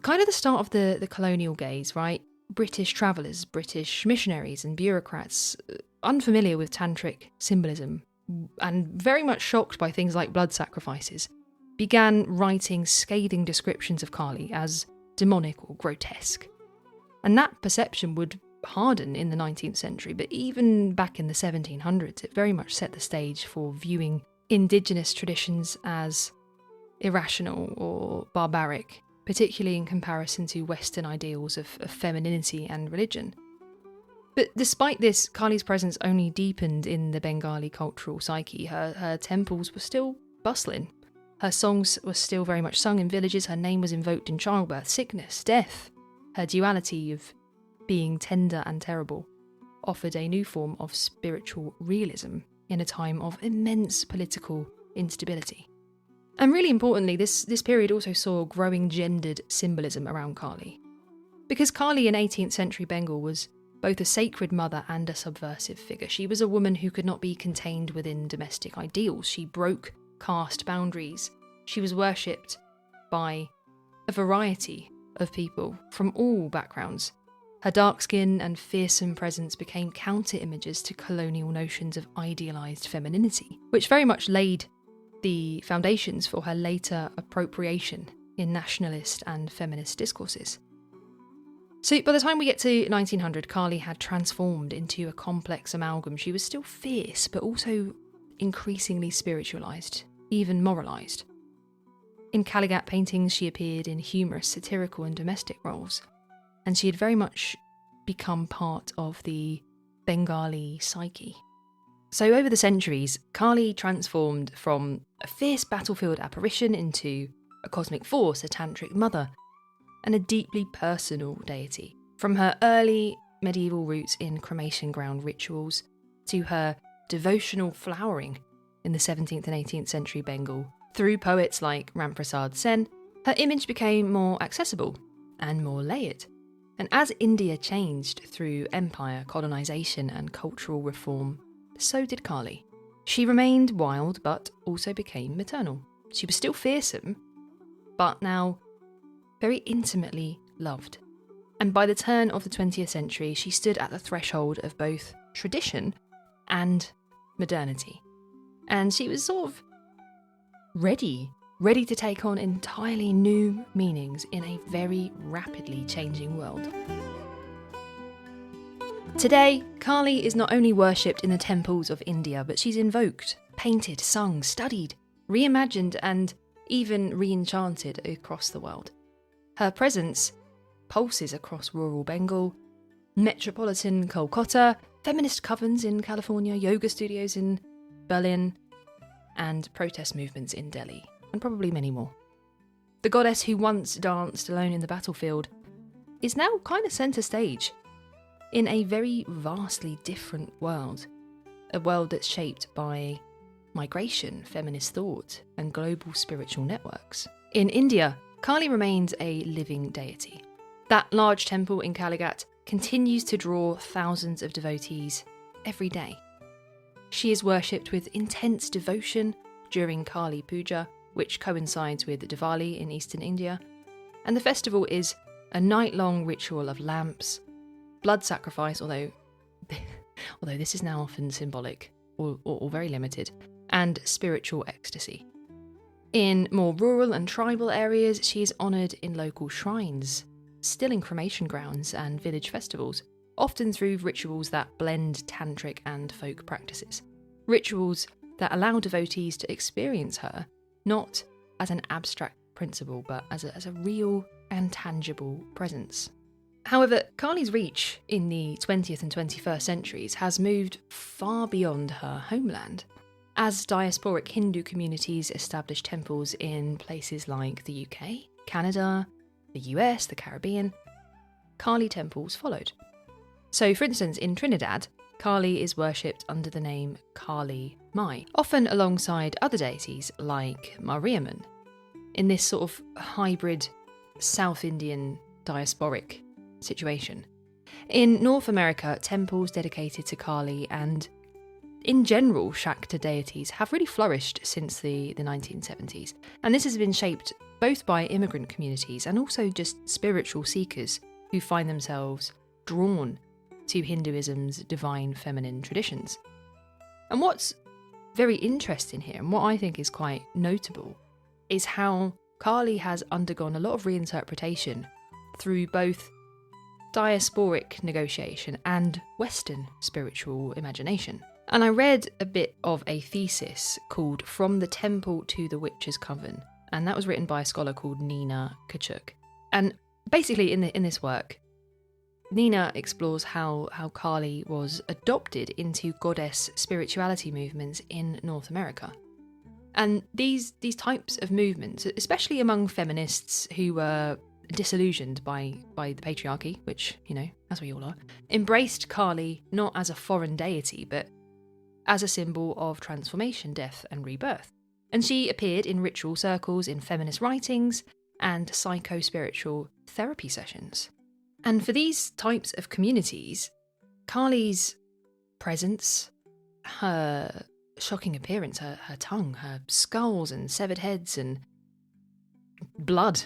kind of the start of the colonial gaze, right? British travellers, British missionaries and bureaucrats, unfamiliar with tantric symbolism and very much shocked by things like blood sacrifices, began writing scathing descriptions of Kali as demonic or grotesque. And that perception would harden in the 19th century, but even back in the 1700s, it very much set the stage for viewing indigenous traditions as irrational or barbaric, particularly in comparison to Western ideals of femininity and religion. But despite this, Kali's presence only deepened in the Bengali cultural psyche. Her temples were still bustling. Her songs were still very much sung in villages. Her name was invoked in childbirth, sickness, death. Her duality of being tender and terrible offered a new form of spiritual realism in a time of immense political instability. And really importantly, this period also saw growing gendered symbolism around Kali. Because Kali in 18th century Bengal was both a sacred mother and a subversive figure. She was a woman who could not be contained within domestic ideals. She broke caste boundaries. She was worshipped by a variety of people from all backgrounds, Her dark skin and fearsome presence became counter-images to colonial notions of idealised femininity, which very much laid the foundations for her later appropriation in nationalist and feminist discourses. So by the time we get to 1900, Kali had transformed into a complex amalgam. She was still fierce, but also increasingly spiritualised, even moralised. In Kalighat paintings, she appeared in humorous, satirical and domestic roles, and she had very much become part of the Bengali psyche. So over the centuries, Kali transformed from a fierce battlefield apparition into a cosmic force, a tantric mother, and a deeply personal deity. From her early medieval roots in cremation ground rituals to her devotional flowering in the 17th and 18th century Bengal, through poets like Ramprasad Sen, her image became more accessible and more layered. And as India changed through empire, colonisation and cultural reform, so did Kali. She remained wild but also became maternal. She was still fearsome, but now very intimately loved. And by the turn of the 20th century, she stood at the threshold of both tradition and modernity. And she was sort of ready to take on entirely new meanings in a very rapidly changing world. Today, Kali is not only worshipped in the temples of India, but she's invoked, painted, sung, studied, reimagined and even re-enchanted across the world. Her presence pulses across rural Bengal, metropolitan Kolkata, feminist covens in California, yoga studios in Berlin, and protest movements in Delhi, and probably many more. The goddess who once danced alone in the battlefield is now kind of centre stage in a very vastly different world, a world that's shaped by migration, feminist thought, and global spiritual networks. In India, Kali remains a living deity. That large temple in Kalighat continues to draw thousands of devotees every day. She is worshipped with intense devotion during Kali Puja, which coincides with Diwali in eastern India, and the festival is a night-long ritual of lamps, blood sacrifice, although this is now often symbolic or very limited, and spiritual ecstasy. In more rural and tribal areas, she is honoured in local shrines, still in cremation grounds and village festivals, often through rituals that blend tantric and folk practices. Rituals that allow devotees to experience her not as an abstract principle, but as a real and tangible presence. However, Kali's reach in the 20th and 21st centuries has moved far beyond her homeland. As diasporic Hindu communities established temples in places like the UK, Canada, the US, the Caribbean, Kali temples followed. So, for instance, in Trinidad, Kali is worshipped under the name Kali Mai, often alongside other deities like Mariamman, in this sort of hybrid South Indian diasporic situation. In North America, temples dedicated to Kali and, in general, Shakta deities have really flourished since the 1970s. And this has been shaped both by immigrant communities and also just spiritual seekers who find themselves drawn to Hinduism's divine feminine traditions. And what's very interesting here, and what I think is quite notable, is how Kali has undergone a lot of reinterpretation through both diasporic negotiation and Western spiritual imagination. And I read a bit of a thesis called From the Temple to the Witch's Coven, and that was written by a scholar called Nina Kachuk. And basically in this work, Nina explores how Kali was adopted into goddess spirituality movements in North America. And these types of movements, especially among feminists who were disillusioned by the patriarchy, which, as we all are, embraced Kali not as a foreign deity, but as a symbol of transformation, death and rebirth. And she appeared in ritual circles, in feminist writings, and psycho-spiritual therapy sessions. And for these types of communities, Kali's presence, her shocking appearance, her tongue, her skulls and severed heads and blood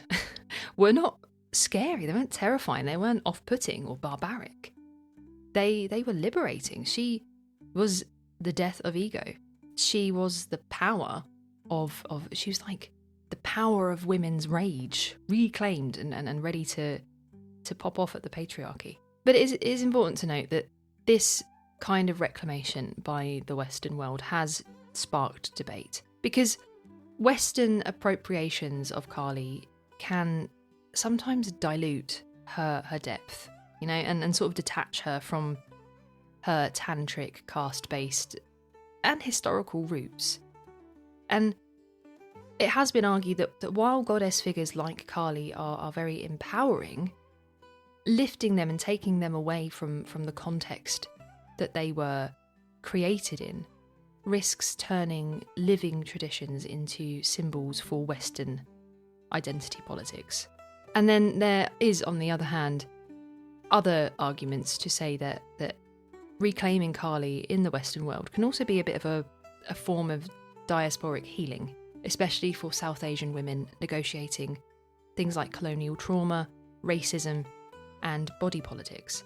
were not scary, they weren't terrifying, they weren't off-putting or barbaric. They were liberating. She was the death of ego. She was the power she was like the power of women's rage, reclaimed and ready to pop off at the patriarchy. But it is important to note that this kind of reclamation by the Western world has sparked debate, because Western appropriations of Kali can sometimes dilute her depth, and sort of detach her from her tantric, caste-based and historical roots. And it has been argued that while goddess figures like Kali are very empowering, lifting them and taking them away from the context that they were created in risks turning living traditions into symbols for Western identity politics. And then there is, on the other hand, other arguments to say that reclaiming Kali in the Western world can also be a bit of a form of diasporic healing, especially for South Asian women negotiating things like colonial trauma, racism, and body politics.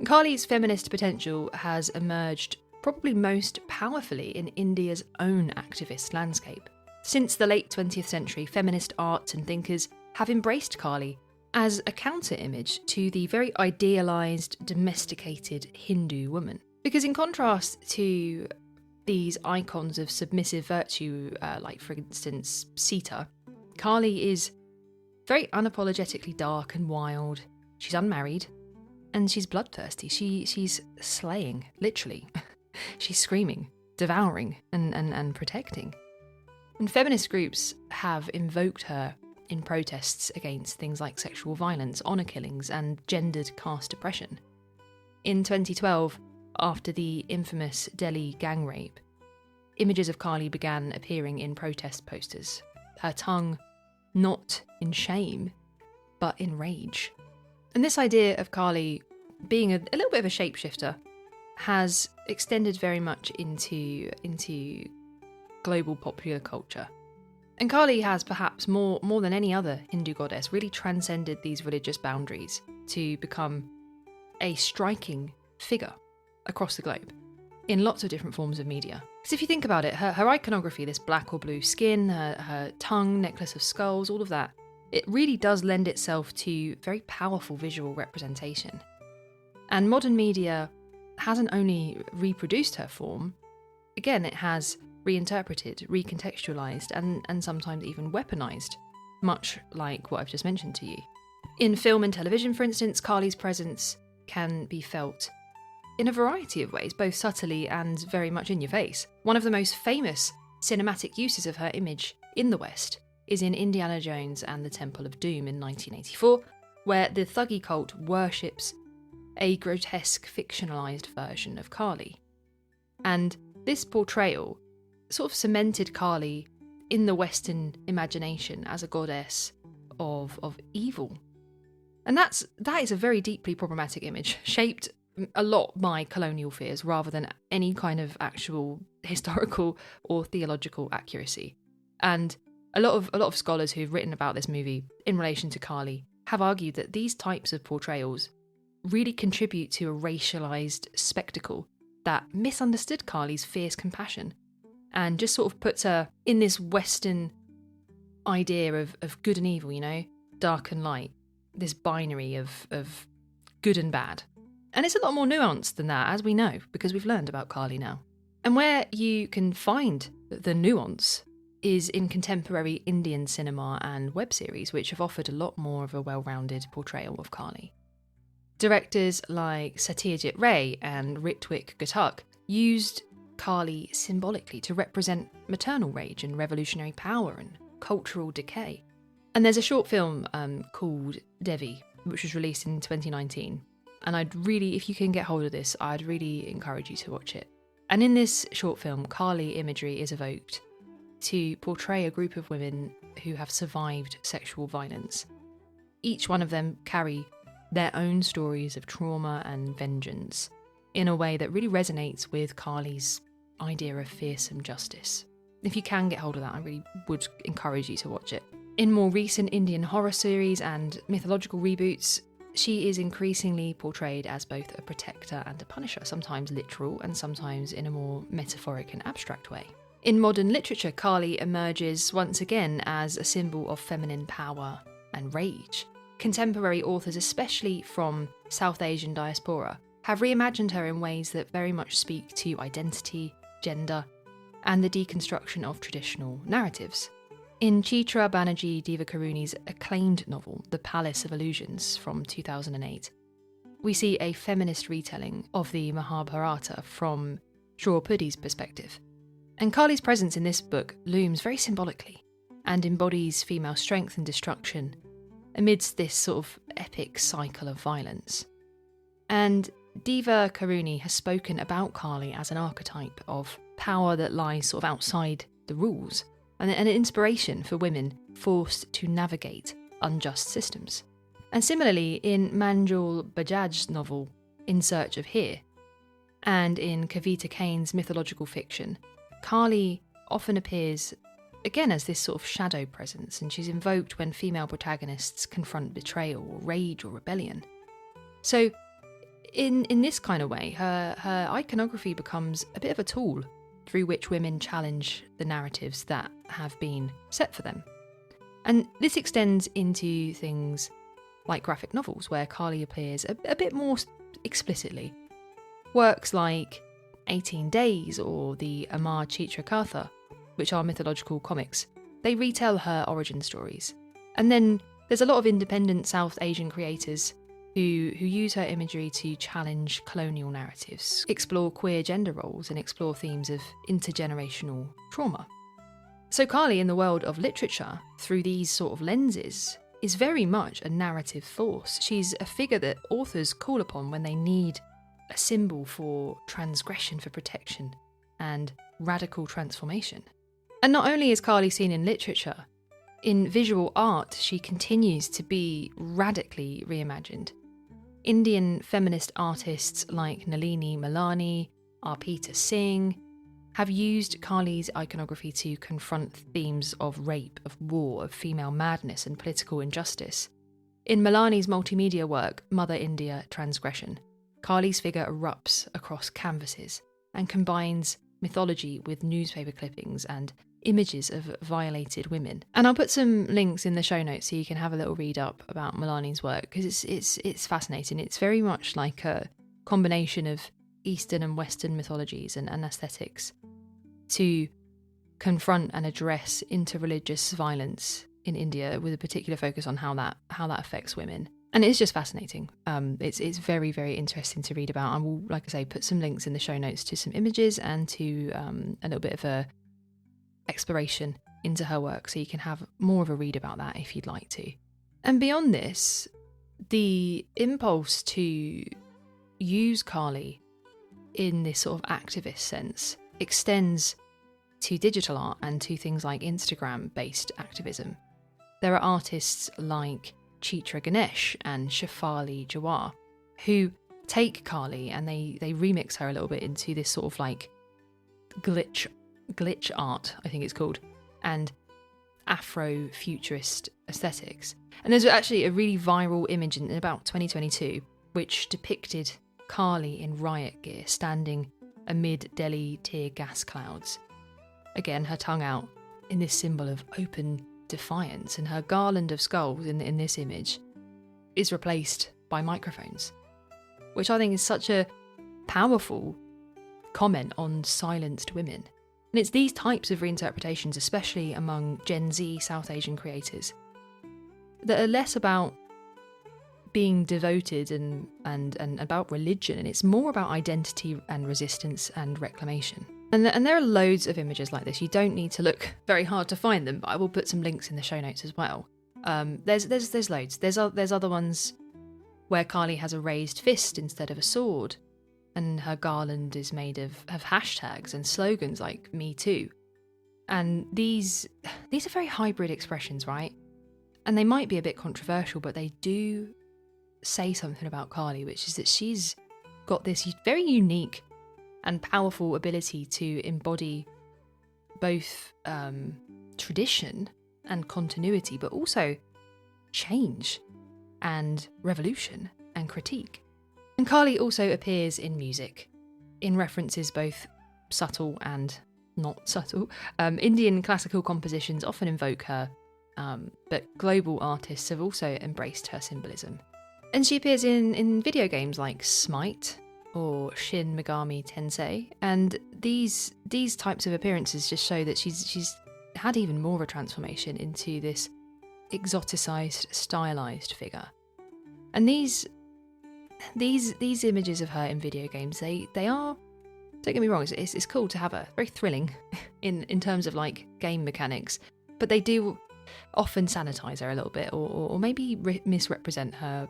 Kali's feminist potential has emerged probably most powerfully in India's own activist landscape. Since the late 20th century, feminist arts and thinkers have embraced Kali as a counter-image to the very idealised, domesticated Hindu woman. Because in contrast to these icons of submissive virtue, like for instance Sita, Kali is very unapologetically dark and wild. She's unmarried, and she's bloodthirsty. She's slaying, literally. She's screaming, devouring, and protecting. And feminist groups have invoked her in protests against things like sexual violence, honour killings, and gendered caste oppression. In 2012, after the infamous Delhi gang rape, images of Kali began appearing in protest posters, her tongue not in shame, but in rage. And this idea of Kali being a little bit of a shapeshifter has extended very much into global popular culture. And Kali has perhaps more than any other Hindu goddess really transcended these religious boundaries to become a striking figure across the globe in lots of different forms of media. Because if you think about it, her iconography, this black or blue skin, her tongue, necklace of skulls, all of that, it really does lend itself to very powerful visual representation. And modern media hasn't only reproduced her form, again, it has reinterpreted, recontextualised, and sometimes even weaponised, much like what I've just mentioned to you. In film and television, for instance, Kali's presence can be felt in a variety of ways, both subtly and very much in your face. One of the most famous cinematic uses of her image in the West is in Indiana Jones and the Temple of Doom in 1984, where the Thuggee cult worships a grotesque fictionalised version of Kali. And this portrayal sort of cemented Kali in the Western imagination as a goddess of evil. And that is a very deeply problematic image, shaped a lot by colonial fears rather than any kind of actual historical or theological accuracy. And a lot of scholars who've written about this movie in relation to Kali have argued that these types of portrayals really contribute to a racialized spectacle that misunderstood Kali's fierce compassion and just sort of puts her in this Western idea of good and evil, dark and light, this binary of good and bad. And it's a lot more nuanced than that, as we know, because we've learned about Kali now. And where you can find the nuance is in contemporary Indian cinema and web series, which have offered a lot more of a well-rounded portrayal of Kali. Directors like Satyajit Ray and Ritwik Ghatak used Kali symbolically to represent maternal rage and revolutionary power and cultural decay. And there's a short film called Devi, which was released in 2019. And if you can get hold of this, I'd really encourage you to watch it. And in this short film, Kali imagery is evoked to portray a group of women who have survived sexual violence. Each one of them carry their own stories of trauma and vengeance in a way that really resonates with Kali's idea of fearsome justice. If you can get hold of that, I really would encourage you to watch it. In more recent Indian horror series and mythological reboots, she is increasingly portrayed as both a protector and a punisher, sometimes literal and sometimes in a more metaphoric and abstract way. In modern literature, Kali emerges once again as a symbol of feminine power and rage. Contemporary authors, especially from South Asian diaspora, have reimagined her in ways that very much speak to identity, gender, and the deconstruction of traditional narratives. In Chitra Banerjee Divakaruni's acclaimed novel, The Palace of Illusions from 2008, we see a feminist retelling of the Mahabharata from Draupadhi's perspective. And Kali's presence in this book looms very symbolically and embodies female strength and destruction amidst this sort of epic cycle of violence. And Diva Karuni has spoken about Kali as an archetype of power that lies sort of outside the rules, and an inspiration for women forced to navigate unjust systems. And similarly, in Manjul Bajaj's novel In Search of Here, and in Kavita Kane's mythological fiction, Kali often appears again as this sort of shadow presence, and she's invoked when female protagonists confront betrayal or rage or rebellion. So in this kind of way, her iconography becomes a bit of a tool through which women challenge the narratives that have been set for them. And this extends into things like graphic novels, where Kali appears a bit more explicitly. Works like 18 Days or the Amar Chitra Katha, which are mythological comics, they retell her origin stories. And then there's a lot of independent South Asian creators who use her imagery to challenge colonial narratives, explore queer gender roles, and explore themes of intergenerational trauma. So Kali, in the world of literature, through these sort of lenses, is very much a narrative force. She's a figure that authors call upon when they need a symbol for transgression, for protection, and radical transformation. And not only is Kali seen in literature, in visual art she continues to be radically reimagined. Indian feminist artists like Nalini Malani, Arpita Singh have used Kali's iconography to confront themes of rape, of war, of female madness and political injustice. In Malani's multimedia work, Mother India Transgression, Kali's figure erupts across canvases and combines mythology with newspaper clippings and images of violated women. And I'll put some links in the show notes so you can have a little read up about Malani's work, because it's fascinating. It's very much like a combination of Eastern and Western mythologies and aesthetics to confront and address interreligious violence in India, with a particular focus on how that affects women. And it's just fascinating. It's very, very interesting to read about. I will, like I say, put some links in the show notes to some images and to a little bit of a exploration into her work, so you can have more of a read about that if you'd like to. And beyond this, the impulse to use Kali in this sort of activist sense extends to digital art and to things like Instagram-based activism. There are artists like Chitra Ganesh and Shefali Jawar who take Kali and they remix her a little bit into this sort of like glitch art, I think it's called, and Afro-futurist aesthetics. And there's actually a really viral image in about 2022 which depicted Kali in riot gear standing amid Delhi tear gas clouds. Again, her tongue out in this symbol of open defiance, and her garland of skulls in this image is replaced by microphones, which I think is such a powerful comment on silenced women. And it's these types of reinterpretations, especially among Gen Z South Asian creators, that are less about being devoted and about religion, and it's more about identity and resistance and reclamation. And there are loads of images like this. You don't need to look very hard to find them, but I will put some links in the show notes as well. There's loads. There's other ones where Kali has a raised fist instead of a sword, and her garland is made of hashtags and slogans like "Me Too." And these are very hybrid expressions, right? And they might be a bit controversial, but they do say something about Kali, which is that she's got this very unique and powerful ability to embody both tradition and continuity, but also change and revolution and critique. And Kali also appears in music, in references both subtle and not subtle. Indian classical compositions often invoke her, but global artists have also embraced her symbolism. And she appears in video games like Smite or Shin Megami Tensei, and these types of appearances just show that she's had even more of a transformation into this exoticized, stylized figure. And these images of her in video games, they are, don't get me wrong, it's cool to have her, very thrilling in terms of like game mechanics, but they do often sanitize her a little bit, or maybe misrepresent her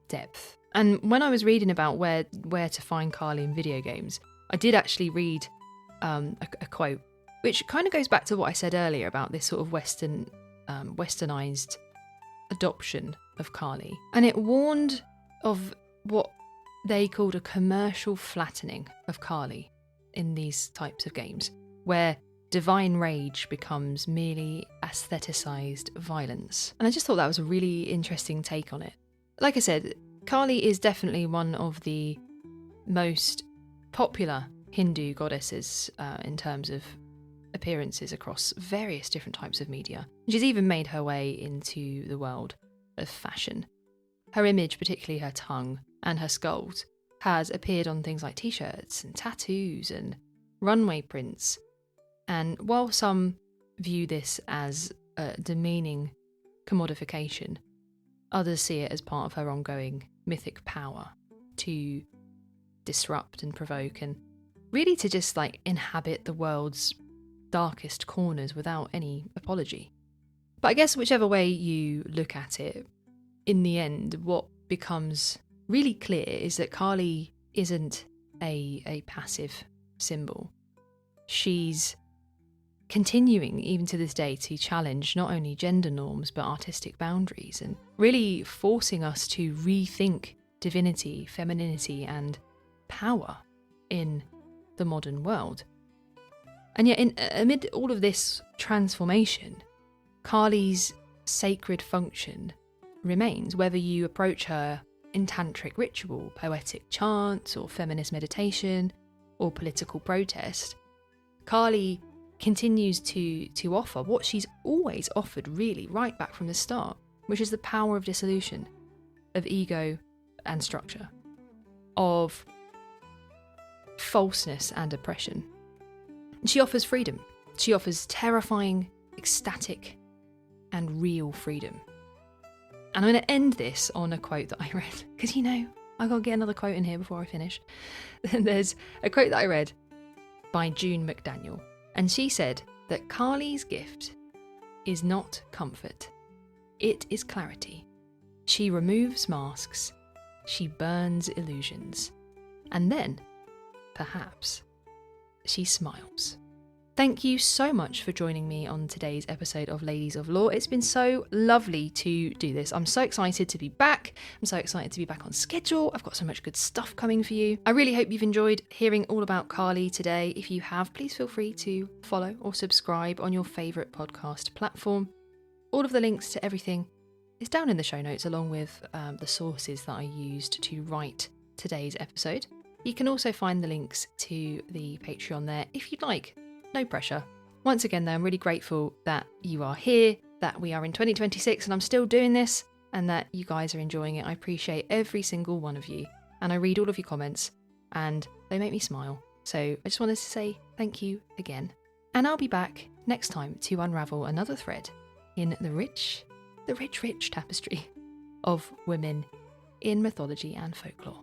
depth. And when I was reading about where to find Kali in video games, I did actually read a quote, which kind of goes back to what I said earlier about this sort of westernized adoption of Kali. And it warned of what they called a commercial flattening of Kali in these types of games, where divine rage becomes merely aestheticized violence. And I just thought that was a really interesting take on it. Like I said, Kali is definitely one of the most popular Hindu goddesses in terms of appearances across various different types of media. She's even made her way into the world of fashion. Her image, particularly her tongue and her sculpt, has appeared on things like t-shirts and tattoos and runway prints. And while some view this as a demeaning commodification, others see it as part of her ongoing mythic power to disrupt and provoke, and really to just like inhabit the world's darkest corners without any apology. But I guess whichever way you look at it, in the end, what becomes really clear is that Kali isn't a passive symbol. She's continuing, even to this day, to challenge not only gender norms but artistic boundaries, and really forcing us to rethink divinity, femininity, and power in the modern world. And yet, amid all of this transformation, Kali's sacred function remains, whether you approach her in tantric ritual, poetic chants, or feminist meditation, or political protest. Kali continues to offer what she's always offered, really, right back from the start, which is the power of dissolution, of ego and structure, of falseness and oppression. She offers freedom. She offers terrifying, ecstatic, and real freedom. And I'm going to end this on a quote that I read, because I've got to get another quote in here before I finish. There's a quote that I read by June McDaniel, and she said that Kali's gift is not comfort, it is clarity. She removes masks, she burns illusions, and then, perhaps, she smiles. Thank you so much for joining me on today's episode of Ladies of Law. It's been so lovely to do this. I'm so excited to be back. I'm so excited to be back on schedule. I've got so much good stuff coming for you. I really hope you've enjoyed hearing all about Kali today. If you have, please feel free to follow or subscribe on your favourite podcast platform. All of the links to everything is down in the show notes, along with the sources that I used to write today's episode. You can also find the links to the Patreon there if you'd like. No pressure. Once again, though, I'm really grateful that you are here, that we are in 2026 and I'm still doing this, and that you guys are enjoying it. I appreciate every single one of you, and I read all of your comments, and they make me smile. So I just wanted to say thank you again. And I'll be back next time to unravel another thread in the rich tapestry of women in mythology and folklore.